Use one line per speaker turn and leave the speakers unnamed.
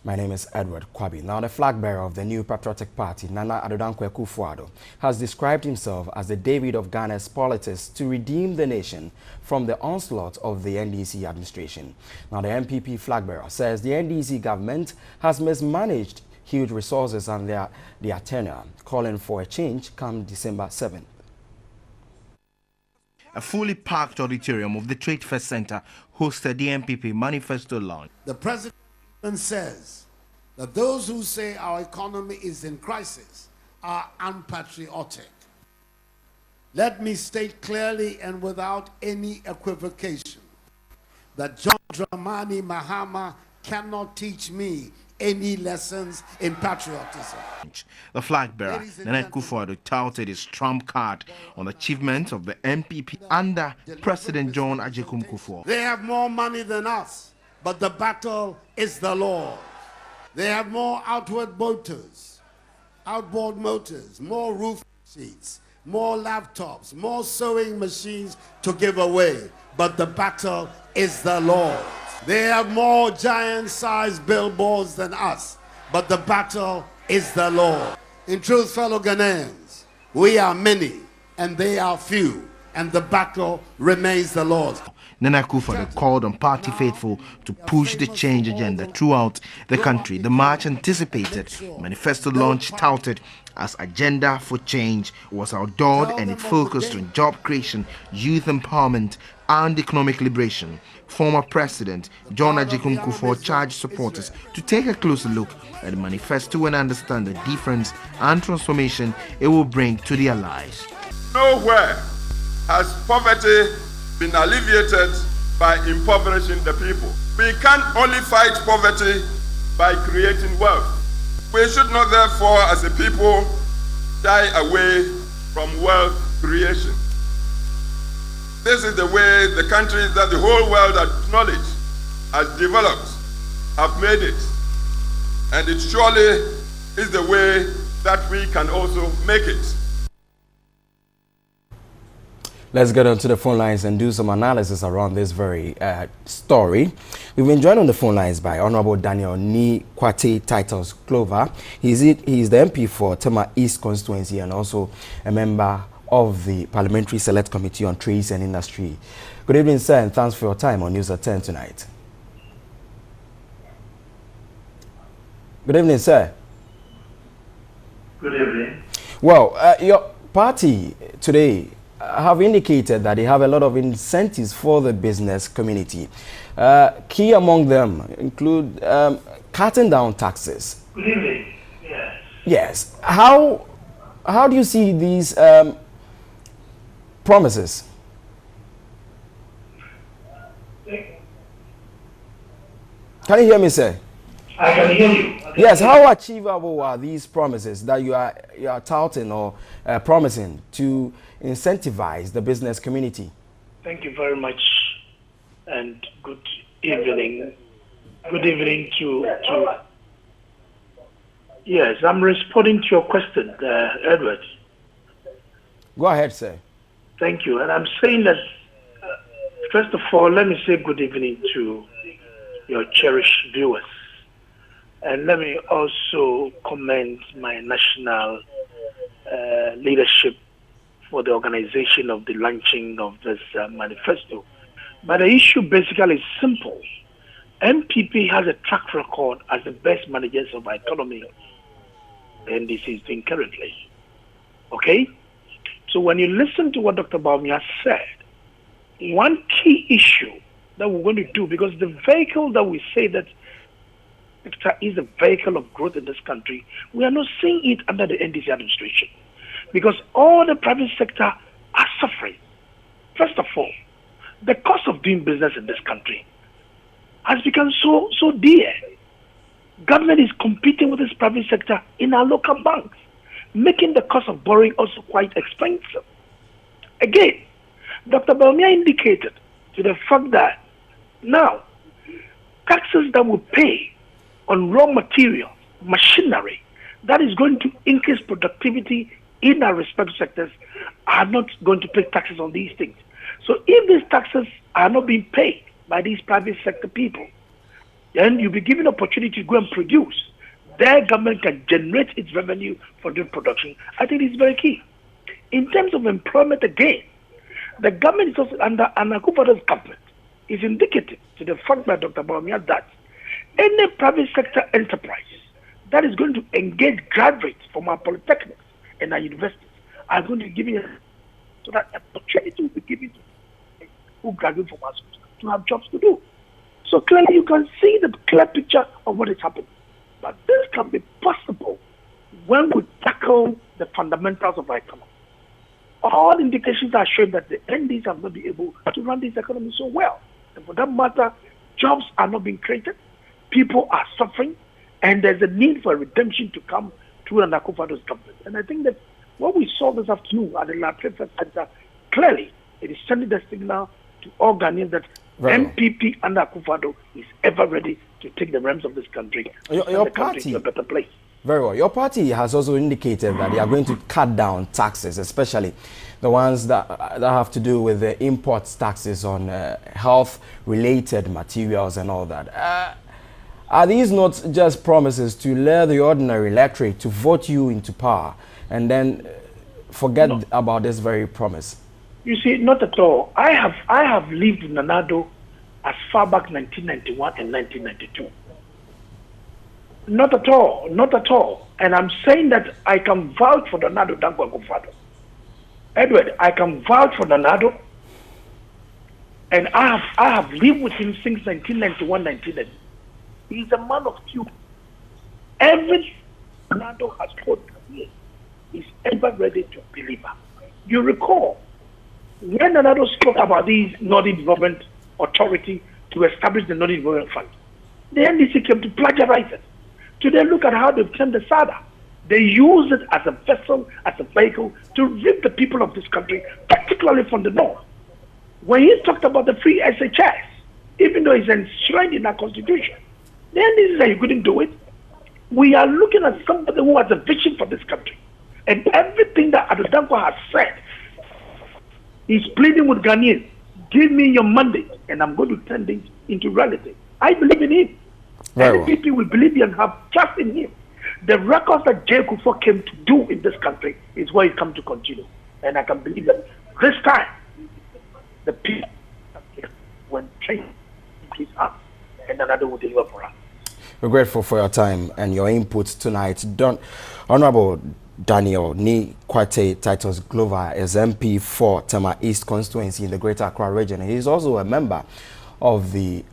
My name is Edward Kwabi. Now, the flag bearer of the new Patriotic Party, Nana Addo Dankwa Akufo-Addo, has described himself as the David of Ghana's politics to redeem the nation from the onslaught of the NDC administration. Now, the NPP flag bearer says the NDC government has mismanaged huge resources and their tenure, calling for a change come December 7th.
A fully packed auditorium of the Trade Fair Center hosted the NPP manifesto launch.
The president says that those who say our economy is in crisis are unpatriotic. Let me state clearly and without any equivocation that John Dramani Mahama cannot teach me any lessons in patriotism.
The flag bearer, Nana Akufo-Addo, touted his trump card on the achievements of the NPP under President John Agyekum Kufuor.
They have more money than us, but the battle is the Lord. They have more outboard motors, more roof sheets, more laptops, more sewing machines to give away, but the battle is the Lord. They have more giant-sized billboards than us, but the battle is the Lord. In truth, fellow Ghanaians, we are many and they are few, and the battle remains the Lord's.
Nana Akufo-Addo called on party faithful to push the change agenda throughout the country. The march anticipated manifesto launch touted as Agenda for Change was outdoored and it focused on job creation, youth empowerment and economic liberation. Former President John Agyekum Kufuor charged supporters to take a closer look at the manifesto and understand the difference and transformation it will bring to their lives.
Nowhere has poverty been alleviated by impoverishing the people. We can only fight poverty by creating wealth. We should not therefore as a people shy away from wealth creation. This is the way the countries that the whole world acknowledge has developed have made it. And it surely is the way that we can also make it.
Let's get onto the phone lines and do some analysis around this very story. We've been joined on the phone lines by Honorable Daniel Ni Kwate Titus Glover. He is the MP for Tema East constituency and also a member of the Parliamentary Select Committee on Trades and Industry. Good evening, sir, and thanks for your time on News at 10 tonight. Good evening, sir.
Good evening.
Well, your party today have indicated that they have a lot of incentives for the business community. Key among them include cutting down taxes.
Good evening. Yes.
Yes. How do you see these promises? Can you hear me, sir?
I can hear you.
Yes. How achievable are these promises that you are touting or promising to incentivize the business community?
Thank you very much, and good evening. Good evening to. Yes, I'm responding to your question, Edward.
Go ahead, sir.
Thank you, and I'm saying that first of all, let me say good evening to your cherished viewers, and let me also commend my national leadership for the organization of the launching of this manifesto. But the issue basically is simple. NPP has a track record as the best managers of our economy, and this is doing currently. Okay? So when you listen to what Dr. Bawumia said, one key issue that we're going to do, because the vehicle that we say that is a vehicle of growth in this country, we are not seeing it under the NDC administration. Because all the private sector are suffering. First of all, the cost of doing business in this country has become so dear. Government is competing with this private sector in our local banks, making the cost of borrowing also quite expensive. Again, Dr. Bawumia indicated to the fact that now taxes that we pay on raw material, machinery, that is going to increase productivity in our respective sectors, are not going to pay taxes on these things. So if these taxes are not being paid by these private sector people, Then you'll be given opportunity to go and produce. Their government can generate its revenue for doing production. I think it's very key. In terms of employment again, the government is also under Akufo-Addo's government is indicative to the fact by Dr. Bawumia that any private sector enterprise that is going to engage graduates from our polytechnics and our universities are going to give you so that opportunity will be given to who graduate from our schools to have jobs to do. So clearly you can see the clear picture of what is happening. But this can be possible when we tackle the fundamentals of our economy. All indications are showing that the NDs have not been able to run this economy so well. And for that matter, jobs are not being created, people are suffering, and there's a need for a redemption to come through an Akufo-Addo's government. And I think that what we saw this afternoon at the Latrell Center, clearly it is sending the signal to all Ghanaians that NPP under Akufo-Addo is ever ready to take the realms of this country
your party
to a better place.
Very well. Your party has also indicated that they are going to cut down taxes, especially the ones that have to do with the import taxes on health-related materials and all that. Are these not just promises to lure the ordinary electorate to vote you into power and then forget about this very promise?
You see, not at all. I have lived in Nanado as far back 1991 and 1992. Not at all, not at all. And I'm saying that I can vouch for Nanado Dankwa Akufo-Addo. Edward, I can vouch for Nanado, and I have lived with him since 1991, 1990. He's a man of few. Every Nanado has told me is ever ready to deliver. You recall when Nanado spoke about this Northern Development Authority to establish the Northern Development Fund, the NDC came to plagiarize it. Today, look at how they've turned the SADA. They use it as a vessel, as a vehicle to rip the people of this country, particularly from the north. When he talked about the free SHS, even though it's enshrined in our constitution, the NDC said he couldn't do it. We are looking at somebody who has a vision for this country. And everything that Addo Dankwa has said, he's pleading with Ghanaians, give me your mandate and I'm going to turn this into reality. I believe in him. And the people will believe and have trust in him. The records that J. Kufuor came to do in this country is what he come to continue. And I can believe that this time, the people when trained his arm and another will deliver for us.
We're grateful for your time and your input tonight. Honorable Daniel Ni Kwate Titus Glover is MP for Tema East constituency in the Greater Accra region. He is also a member of the